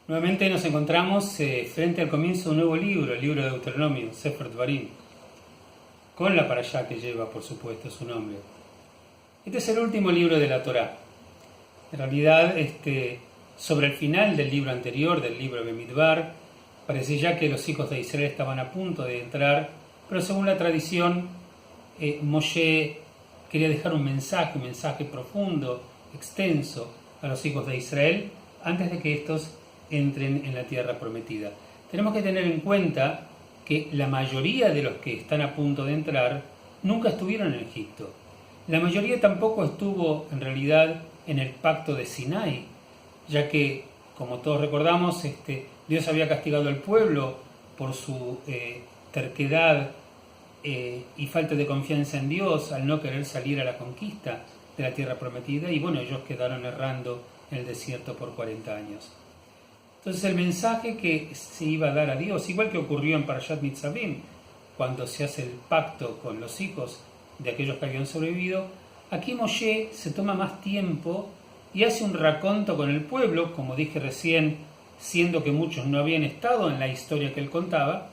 Nuevamente nos encontramos frente al comienzo de un nuevo libro, el libro de Deuteronomio, Sefer Dvarim, con la parashá que lleva, por supuesto, su nombre. Este es el último libro de la Torá. En realidad, sobre el final del libro anterior, del libro de Bamidbar, parece ya que los hijos de Israel estaban a punto de entrar, pero según la tradición, Moshe quería dejar un mensaje profundo, extenso, a los hijos de Israel, antes de que estos entren en la tierra prometida. Tenemos que tener en cuenta que la mayoría de los que están a punto de entrar nunca estuvieron en Egipto. La mayoría tampoco estuvo en realidad en el pacto de Sinai, ya que, como todos recordamos, Dios había castigado al pueblo por su terquedad y falta de confianza en Dios al no querer salir a la conquista de la tierra prometida, y bueno, ellos quedaron errando en el desierto por 40 años. Entonces el mensaje que se iba a dar a Dios, igual que ocurrió en Parashat Nitzavim, cuando se hace el pacto con los hijos de aquellos que habían sobrevivido, aquí Moshe se toma más tiempo y hace un raconto con el pueblo, como dije recién, siendo que muchos no habían estado en la historia que él contaba,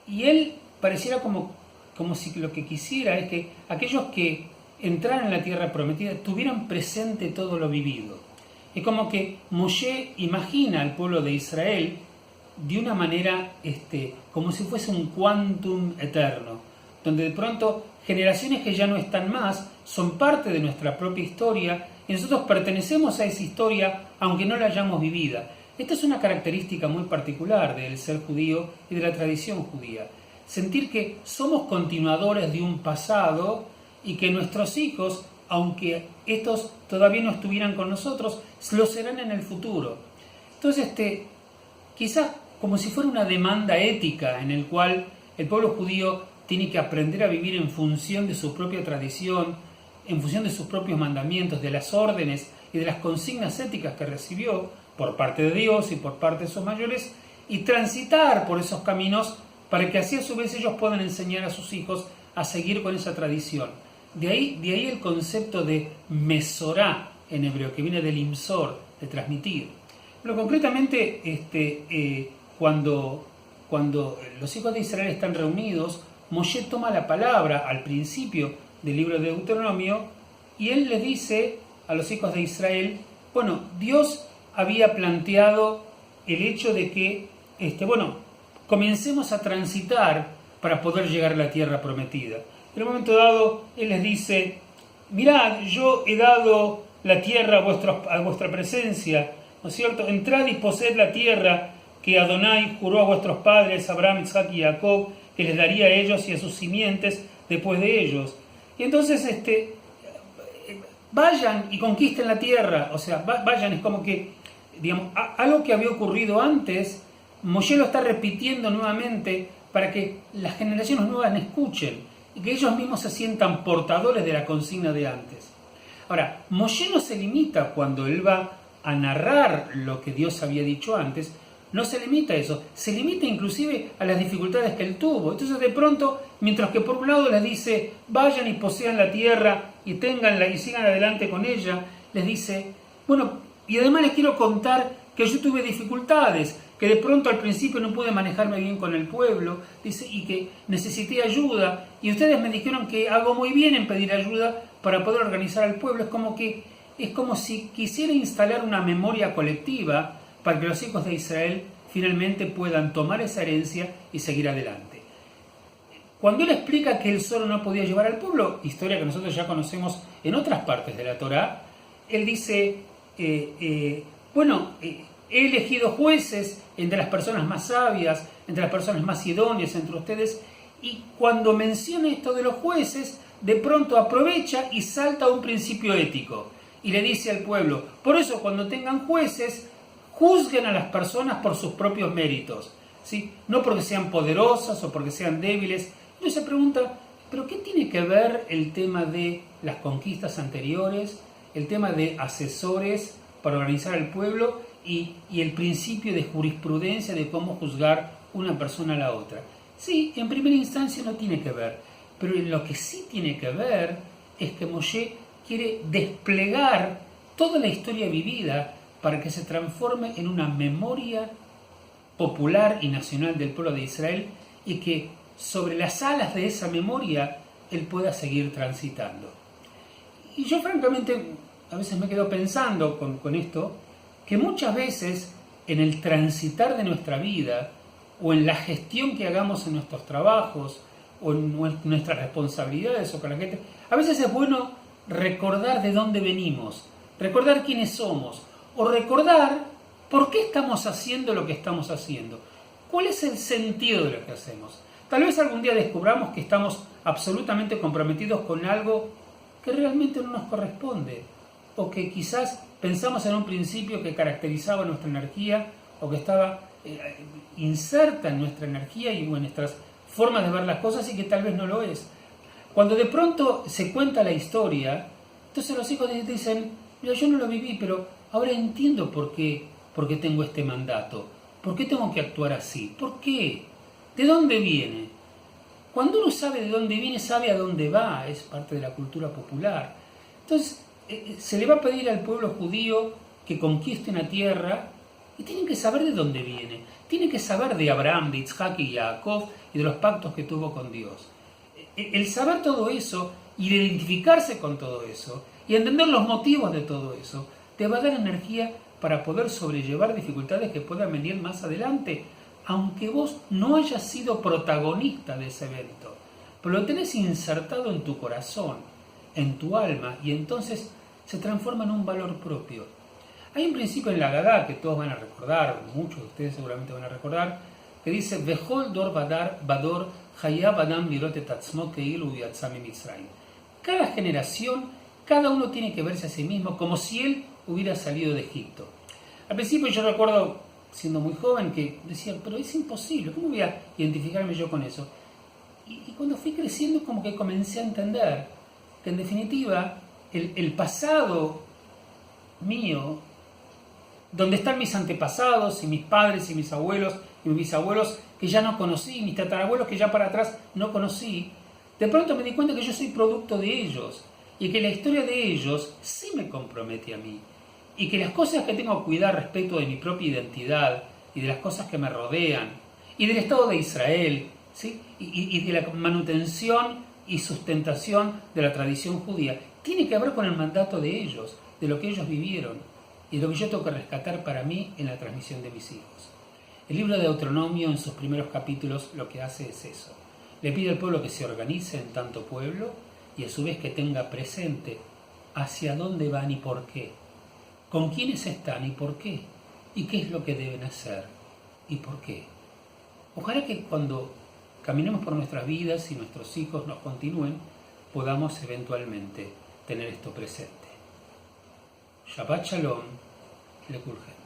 y él pareciera como si lo que quisiera es que aquellos que entraran en la tierra prometida tuvieran presente todo lo vivido. Es como que Moshe imagina al pueblo de Israel de una manera como si fuese un quantum eterno, donde de pronto generaciones que ya no están más son parte de nuestra propia historia y nosotros pertenecemos a esa historia aunque no la hayamos vivida. Esta es una característica muy particular del ser judío y de la tradición judía. Sentir que somos continuadores de un pasado y que nuestros hijos, aunque estos todavía no estuvieran con nosotros, lo serán en el futuro. Entonces, quizás como si fuera una demanda ética en el cual el pueblo judío tiene que aprender a vivir en función de su propia tradición, en función de sus propios mandamientos, de las órdenes y de las consignas éticas que recibió por parte de Dios y por parte de sus mayores, y transitar por esos caminos para que así a su vez ellos puedan enseñar a sus hijos a seguir con esa tradición. De ahí el concepto de mesorá en hebreo, que viene del imsor, de transmitir. Pero concretamente, cuando los hijos de Israel están reunidos, Moshe toma la palabra al principio del libro de Deuteronomio y él les dice a los hijos de Israel, bueno, Dios había planteado el hecho de que, comencemos a transitar para poder llegar a la tierra prometida. En un momento dado, él les dice, mirad, yo he dado la tierra a vuestra presencia, ¿no es cierto? Entrad y poseed la tierra que Adonai juró a vuestros padres, Abraham, Isaac y Jacob, que les daría a ellos y a sus simientes después de ellos. Y entonces, vayan y conquisten la tierra, o sea, vayan, es como que, digamos, algo que había ocurrido antes, Moshe lo está repitiendo nuevamente para que las generaciones nuevas escuchen y que ellos mismos se sientan portadores de la consigna de antes. Ahora, Moshe no se limita cuando él va a narrar lo que Dios había dicho antes, no se limita a eso, se limita inclusive a las dificultades que él tuvo. Entonces de pronto, mientras que por un lado les dice, vayan y posean la tierra y ténganla y sigan adelante con ella, les dice, bueno, y además les quiero contar que yo tuve dificultades, que de pronto al principio no pude manejarme bien con el pueblo, dice, y que necesité ayuda, y ustedes me dijeron que hago muy bien en pedir ayuda para poder organizar al pueblo. Es como si quisiera instalar una memoria colectiva para que los hijos de Israel finalmente puedan tomar esa herencia y seguir adelante. Cuando él explica que él solo no podía llevar al pueblo, historia que nosotros ya conocemos en otras partes de la Torá, él dice, he elegido jueces entre las personas más sabias, entre las personas más idóneas entre ustedes, y cuando menciona esto de los jueces, de pronto aprovecha y salta a un principio ético, y le dice al pueblo, por eso cuando tengan jueces, juzguen a las personas por sus propios méritos, ¿sí? No porque sean poderosas o porque sean débiles. Uno se pregunta, ¿pero qué tiene que ver el tema de las conquistas anteriores, el tema de asesores para organizar al pueblo y el principio de jurisprudencia de cómo juzgar una persona a la otra? Sí, en primera instancia no tiene que ver, pero en lo que sí tiene que ver es que Moshe quiere desplegar toda la historia vivida para que se transforme en una memoria popular y nacional del pueblo de Israel y que sobre las alas de esa memoria él pueda seguir transitando. Y yo francamente a veces me quedo pensando con esto, que muchas veces en el transitar de nuestra vida o en la gestión que hagamos en nuestros trabajos o en nuestras responsabilidades o con la gente, a veces es bueno recordar de dónde venimos, recordar quiénes somos o recordar por qué estamos haciendo lo que estamos haciendo, cuál es el sentido de lo que hacemos. Tal vez algún día descubramos que estamos absolutamente comprometidos con algo que realmente no nos corresponde, o que quizás pensamos en un principio que caracterizaba nuestra energía o que estaba inserta en nuestra energía y en nuestras formas de ver las cosas y que tal vez no lo es. Cuando de pronto se cuenta la historia, entonces los hijos dicen, mira, yo no lo viví, pero ahora entiendo por qué tengo este mandato, por qué tengo que actuar así, por qué, de dónde viene. Cuando uno sabe de dónde viene, sabe a dónde va, es parte de la cultura popular. Entonces, se le va a pedir al pueblo judío que conquiste una tierra y tienen que saber de dónde viene. Tienen que saber de Abraham, de Isaac y Jacob y de los pactos que tuvo con Dios. El saber todo eso y de identificarse con todo eso y entender los motivos de todo eso te va a dar energía para poder sobrellevar dificultades que puedan venir más adelante, aunque vos no hayas sido protagonista de ese evento, pero lo tenés insertado en tu corazón, en tu alma, y entonces se transforma en un valor propio. Hay un principio en la Haggadá que todos van a recordar, muchos de ustedes seguramente van a recordar, que dice Vejol dor bador hayab adam lirot et atzmo keilu yatzá mitzrayim. Cada generación, cada uno tiene que verse a sí mismo como si él hubiera salido de Egipto. Al principio yo recuerdo, siendo muy joven, que decía, pero es imposible, ¿cómo voy a identificarme yo con eso? Y cuando fui creciendo como que comencé a entender que en definitiva el pasado mío, donde están mis antepasados y mis padres y mis abuelos y mis bisabuelos que ya no conocí, mis tatarabuelos que ya para atrás no conocí, de pronto me di cuenta que yo soy producto de ellos y que la historia de ellos sí me compromete a mí y que las cosas que tengo que cuidar respecto de mi propia identidad y de las cosas que me rodean y del Estado de Israel, ¿sí? y de la manutención y sustentación de la tradición judía, tiene que ver con el mandato de ellos, de lo que ellos vivieron y de lo que yo tengo que rescatar para mí en la transmisión de mis hijos. El libro de Deuteronomio en sus primeros capítulos lo que hace es eso. Le pide al pueblo que se organice en tanto pueblo y a su vez que tenga presente hacia dónde van y por qué, con quiénes están y por qué, y qué es lo que deben hacer y por qué. Ojalá que cuando caminemos por nuestras vidas y nuestros hijos nos continúen, podamos eventualmente tener esto presente. Shabbat Shalom, Lekulhem.